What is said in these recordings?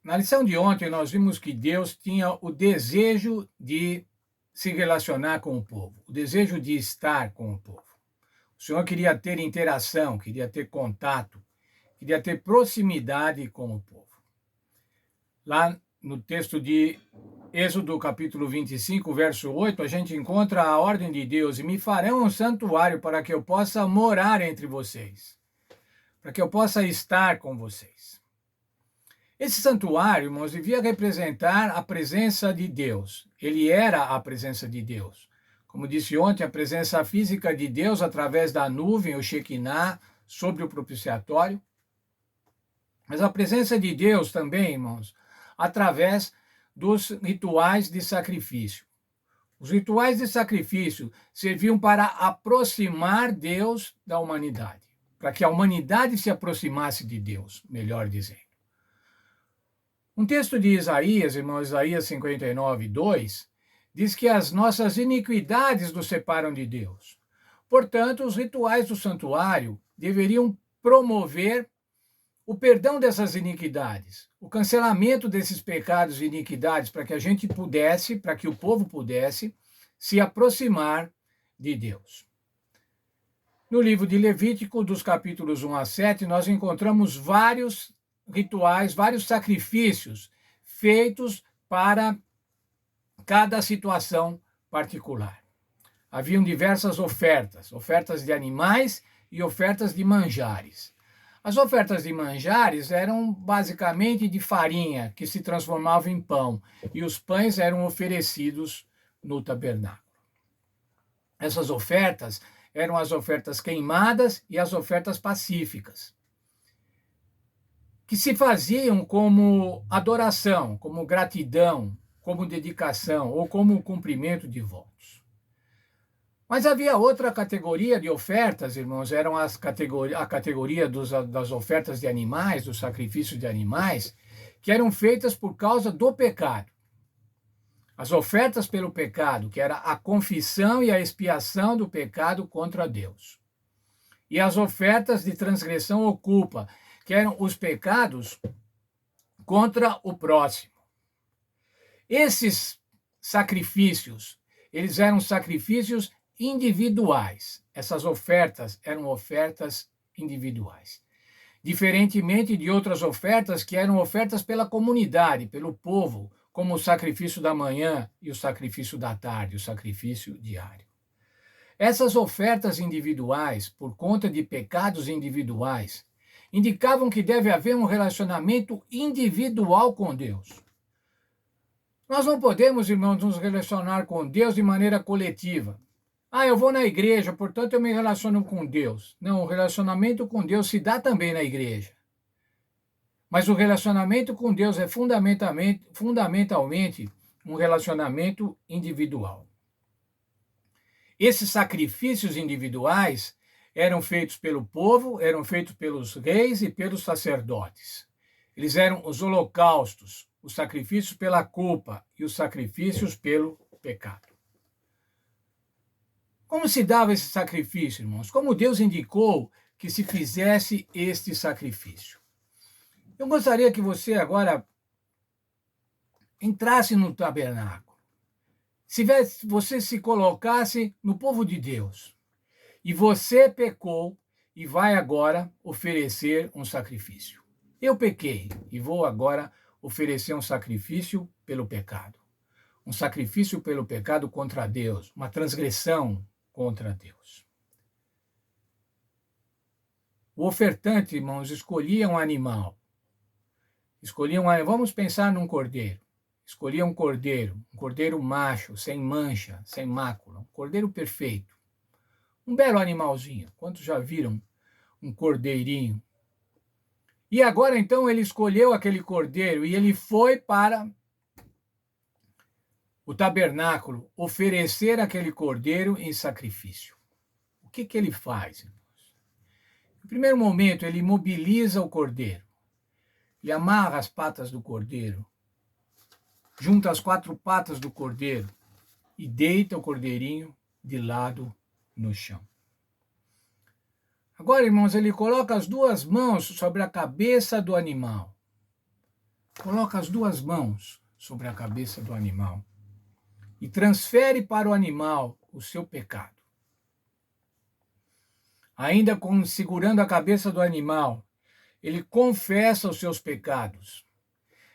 Na lição de ontem, nós vimos que Deus tinha o desejo de se relacionar com o povo, o desejo de estar com o povo. O Senhor queria ter interação, queria ter contato, queria ter proximidade com o povo. Lá no texto de Êxodo capítulo 25, verso 8, a gente encontra a ordem de Deus: e me farão um santuário para que eu possa morar entre vocês, para que eu possa estar com vocês. Esse santuário, irmãos, devia representar a presença de Deus. Ele era a presença de Deus. Como disse ontem, a presença física de Deus através da nuvem, o Shekinah, sobre o propiciatório. Mas a presença de Deus também, irmãos, através dos rituais de sacrifício. Os rituais de sacrifício serviam para aproximar Deus da humanidade, para que a humanidade se aproximasse de Deus, melhor dizendo. Um texto de Isaías, irmão, Isaías 59, 2, diz que as nossas iniquidades nos separam de Deus. Portanto, os rituais do santuário deveriam promover o perdão dessas iniquidades, o cancelamento desses pecados e iniquidades, para que a gente pudesse, para que o povo pudesse se aproximar de Deus. No livro de Levítico, dos capítulos 1 a 7, nós encontramos vários rituais, vários sacrifícios feitos para cada situação particular. Haviam diversas ofertas, ofertas de animais e ofertas de manjares. As ofertas de manjares eram basicamente de farinha, que se transformava em pão, e os pães eram oferecidos no tabernáculo. Essas ofertas eram as ofertas queimadas e as ofertas pacíficas, que se faziam como adoração, como gratidão, como dedicação ou como cumprimento de votos. Mas havia outra categoria de ofertas, irmãos, eram a categoria das ofertas de animais, do sacrifício de animais, que eram feitas por causa do pecado. As ofertas pelo pecado, que era a confissão e a expiação do pecado contra Deus. E as ofertas de transgressão ou culpa, que eram os pecados contra o próximo. Esses sacrifícios, eles eram sacrifícios individuais. Essas ofertas eram ofertas individuais. Diferentemente de outras ofertas que eram ofertas pela comunidade, pelo povo, como o sacrifício da manhã e o sacrifício da tarde, o sacrifício diário. Essas ofertas individuais, por conta de pecados individuais, indicavam que deve haver um relacionamento individual com Deus. Nós não podemos, irmãos, nos relacionar com Deus de maneira coletiva. Eu vou na igreja, portanto eu me relaciono com Deus. Não, o relacionamento com Deus se dá também na igreja. Mas o relacionamento com Deus é fundamentalmente um relacionamento individual. Esses sacrifícios individuais eram feitos pelo povo, eram feitos pelos reis e pelos sacerdotes. Eles eram os holocaustos, os sacrifícios pela culpa e os sacrifícios pelo pecado. Como se dava esse sacrifício, irmãos? Como Deus indicou que se fizesse este sacrifício? Eu gostaria que você agora entrasse no tabernáculo. Você se colocasse no povo de Deus. E você pecou e vai agora oferecer um sacrifício. Eu pequei e vou agora oferecer um sacrifício pelo pecado. Um sacrifício pelo pecado contra Deus, uma transgressão contra Deus. O ofertante, irmãos, escolhia um animal. Vamos pensar num cordeiro. Escolhia um cordeiro macho, sem mancha, sem mácula, um cordeiro perfeito. Um belo animalzinho. Quantos já viram um cordeirinho? E agora, então, ele escolheu aquele cordeiro e ele foi para o tabernáculo oferecer aquele cordeiro em sacrifício. O que ele faz, irmãos? No primeiro momento, ele mobiliza o cordeiro. Ele amarra as patas do cordeiro, junta as 4 patas do cordeiro e deita o cordeirinho de lado no chão. Agora, irmãos, ele coloca as 2 mãos sobre a cabeça do animal. coloca as duas mãos sobre a cabeça do animal e transfere para o animal o seu pecado. Ainda segurando a cabeça do animal, ele confessa os seus pecados.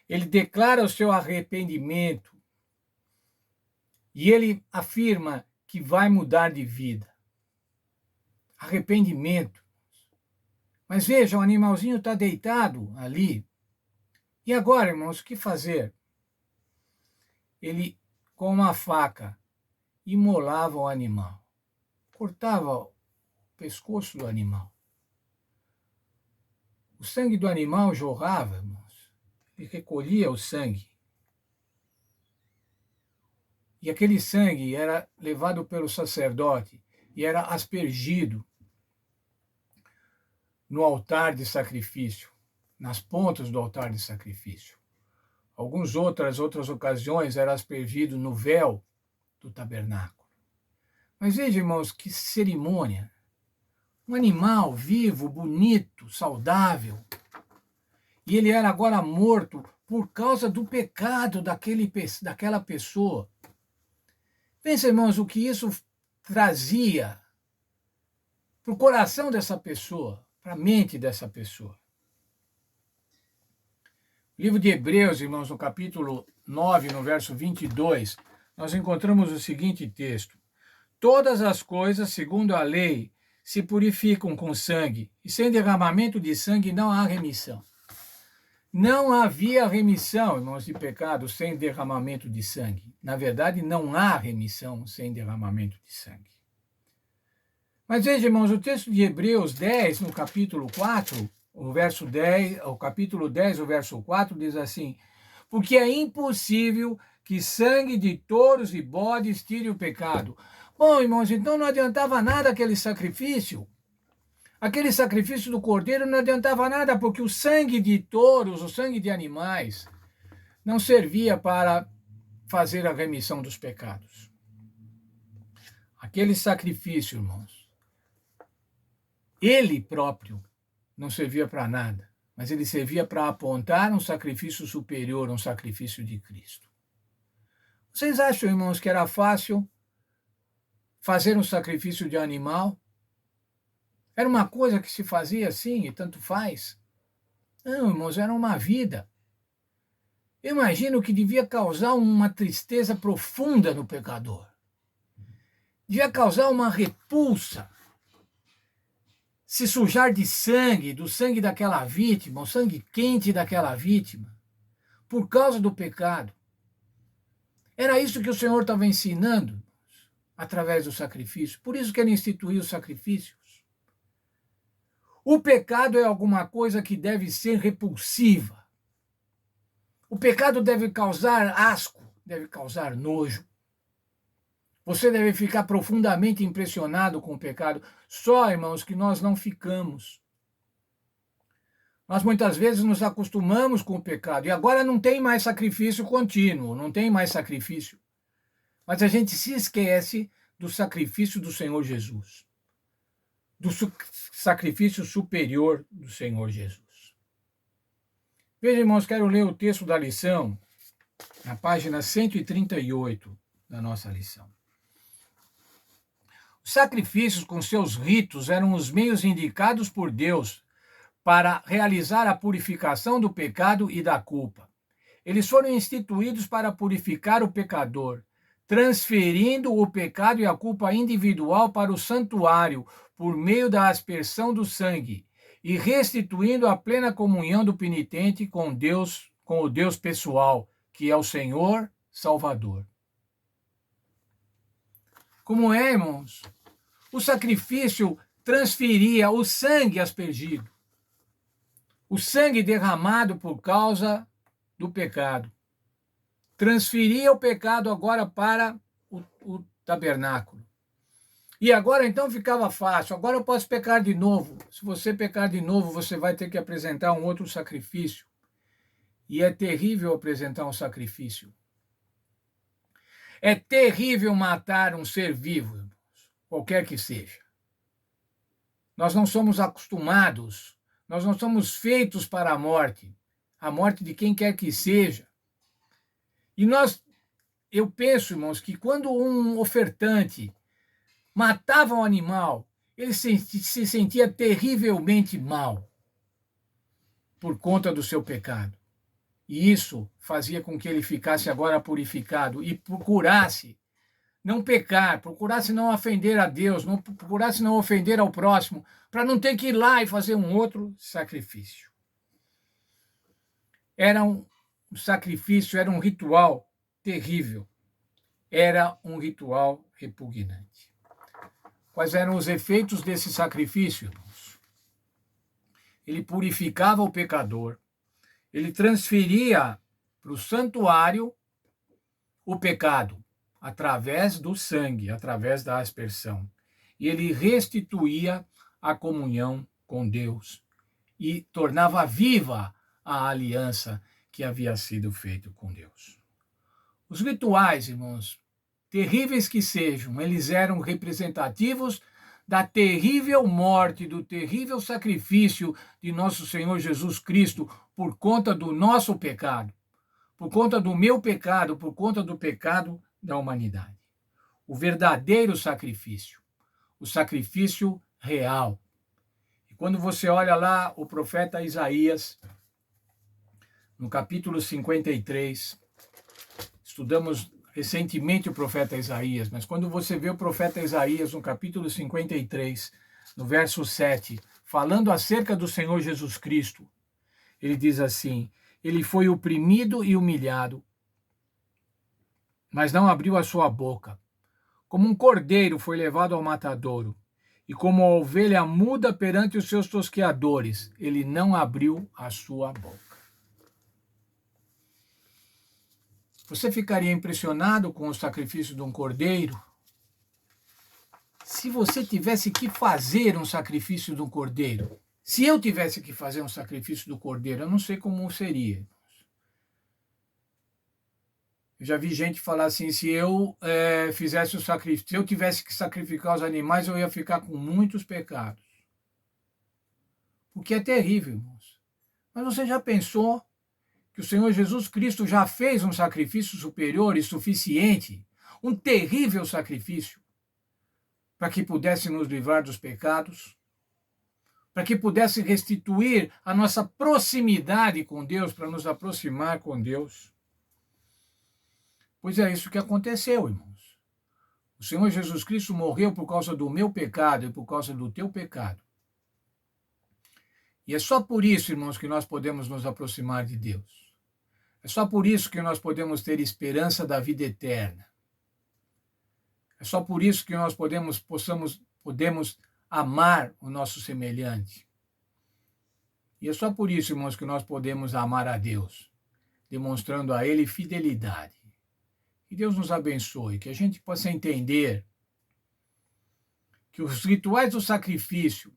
Ele declara o seu arrependimento e ele afirma que vai mudar de vida. Arrependimento. Mas veja, o animalzinho está deitado ali. E agora, irmãos, o que fazer? Ele, com uma faca, imolava o animal. Cortava o pescoço do animal. O sangue do animal jorrava, irmãos. Ele recolhia o sangue. E aquele sangue era levado pelo sacerdote e era aspergido no altar de sacrifício, nas pontas do altar de sacrifício. Outras ocasiões era aspergido no véu do tabernáculo. Mas veja, irmãos, que cerimônia. Um animal vivo, bonito, saudável. E ele era agora morto por causa do pecado daquela pessoa. Pensa, irmãos, o que isso trazia para o coração dessa pessoa, para a mente dessa pessoa. O livro de Hebreus, irmãos, no capítulo 9, no verso 22, nós encontramos o seguinte texto: todas as coisas, segundo a lei, se purificam com sangue, e sem derramamento de sangue não há remissão. Não havia remissão, irmãos, de pecado sem derramamento de sangue. Na verdade, não há remissão sem derramamento de sangue. Mas veja, irmãos, o texto de Hebreus 10, no capítulo 4, o capítulo 10, o verso 4, diz assim: porque é impossível que sangue de touros e bodes tire o pecado. Bom, irmãos, então não adiantava nada aquele sacrifício. Aquele sacrifício do cordeiro não adiantava nada, porque o sangue de touros, o sangue de animais, não servia para fazer a remissão dos pecados. Aquele sacrifício, irmãos, ele próprio não servia para nada, mas ele servia para apontar um sacrifício superior, um sacrifício de Cristo. Vocês acham, irmãos, que era fácil fazer um sacrifício de animal? Era uma coisa que se fazia assim e tanto faz? Não, irmãos, era uma vida. Eu imagino que devia causar uma tristeza profunda no pecador. Devia causar uma repulsa. Se sujar de sangue, do sangue daquela vítima, o sangue quente daquela vítima, por causa do pecado. Era isso que o Senhor estava ensinando através do sacrifício. Por isso que ele instituiu os sacrifícios. O pecado é alguma coisa que deve ser repulsiva. O pecado deve causar asco, deve causar nojo. Você deve ficar profundamente impressionado com o pecado. Só, irmãos, que nós não ficamos. Nós muitas vezes nos acostumamos com o pecado e agora não tem mais sacrifício contínuo, não tem mais sacrifício. Mas a gente se esquece do sacrifício do Senhor Jesus, do sacrifício superior do Senhor Jesus. Veja, irmãos, quero ler o texto da lição, na página 138 da nossa lição. Os sacrifícios com seus ritos eram os meios indicados por Deus para realizar a purificação do pecado e da culpa. Eles foram instituídos para purificar o pecador, transferindo o pecado e a culpa individual para o santuário por meio da aspersão do sangue e restituindo a plena comunhão do penitente com Deus, com o Deus pessoal, que é o Senhor Salvador. Como é, irmãos? O sacrifício transferia o sangue aspergido, o sangue derramado por causa do pecado. Transferia o pecado agora para o tabernáculo. E agora então ficava fácil, agora eu posso pecar de novo. Se você pecar de novo, você vai ter que apresentar um outro sacrifício. E é terrível apresentar um sacrifício. É terrível matar um ser vivo, irmãos, qualquer que seja. Nós não somos acostumados, nós não somos feitos para a morte. a morte de quem quer que seja. E eu penso, irmãos, que quando um ofertante matava um animal, ele se sentia terrivelmente mal por conta do seu pecado. E isso fazia com que ele ficasse agora purificado e procurasse não pecar, procurasse não ofender a Deus, procurasse não ofender ao próximo, para não ter que ir lá e fazer um outro sacrifício. Era um sacrifício, era um ritual terrível, era um ritual repugnante. Quais eram os efeitos desse sacrifício, irmãos? Ele purificava o pecador, ele transferia para o santuário o pecado, através do sangue, através da aspersão. E ele restituía a comunhão com Deus e tornava viva a aliança que havia sido feita com Deus. Os rituais, irmãos, terríveis que sejam, eles eram representativos da terrível morte, do terrível sacrifício de nosso Senhor Jesus Cristo por conta do nosso pecado, por conta do meu pecado, por conta do pecado da humanidade. O verdadeiro sacrifício, o sacrifício real. E quando você olha lá o profeta Isaías, no capítulo 53, estudamos recentemente o profeta Isaías, mas quando você vê o profeta Isaías no capítulo 53, no verso 7, falando acerca do Senhor Jesus Cristo, ele diz assim: ele foi oprimido e humilhado, mas não abriu a sua boca. Como um cordeiro foi levado ao matadouro, e como a ovelha muda perante os seus tosqueadores, ele não abriu a sua boca. Você ficaria impressionado com o sacrifício de um cordeiro? Se você tivesse que fazer um sacrifício de um cordeiro, se eu tivesse que fazer um sacrifício do cordeiro, eu não sei como seria. Eu já vi gente falar assim, se eu fizesse o sacrifício, se eu tivesse que sacrificar os animais, eu ia ficar com muitos pecados. O que é terrível, irmãos. Mas você já pensou que o Senhor Jesus Cristo já fez um sacrifício superior e suficiente, um terrível sacrifício, para que pudesse nos livrar dos pecados, para que pudesse restituir a nossa proximidade com Deus, para nos aproximar com Deus? Pois é isso que aconteceu, irmãos. O Senhor Jesus Cristo morreu por causa do meu pecado e por causa do teu pecado. E é só por isso, irmãos, que nós podemos nos aproximar de Deus. É só por isso que nós podemos ter esperança da vida eterna. É só por isso que nós podemos amar o nosso semelhante. E é só por isso, irmãos, que nós podemos amar a Deus, demonstrando a Ele fidelidade. Que Deus nos abençoe, que a gente possa entender que os rituais do sacrifício,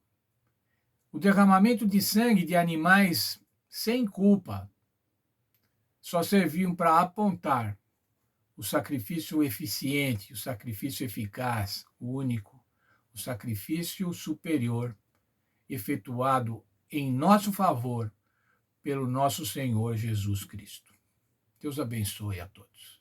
o derramamento de sangue de animais sem culpa, só serviam para apontar o sacrifício eficiente, o sacrifício eficaz, o único, o sacrifício superior, efetuado em nosso favor pelo nosso Senhor Jesus Cristo. Deus abençoe a todos.